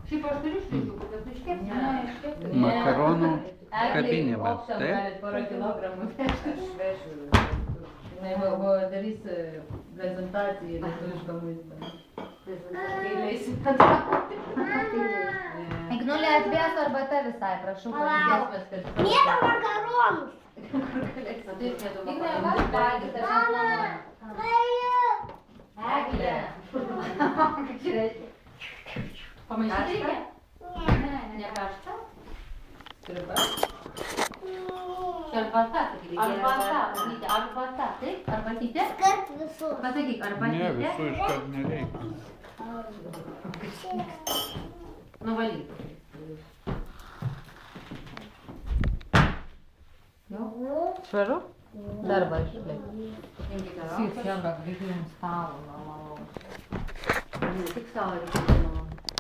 Šiaip aš turiu šliužiukų, bet tu iškepsi? Ne, iškepsi. Makaronų kabinė, bet Opcijom taip? galit porą kilogramų vežti, aš vešiu. Jinai buvo darys prezentaciją lietuviško maisto. Kai leisim patraukti. Ignulė atvėso arbata visai, prašau. Palikėsime, kad... Mėgo makaronus. Ignulė, ką tu valgyti, aš Eglė. Kaip čia reiškia? Pamaišyti reikia? Ne karšta? Sriuba? Arbata, sakyk. Arbata, sakyti, arbata, taip? Arbatytė? Kad visur. Pasakyk, Ne, arbatytė. visų iškart nereikia. Nuvalyk. Švaru? Dar važiuoju. Imkite Sėsk jam, bet reikia jums stalo, normalu. tik savo reikia.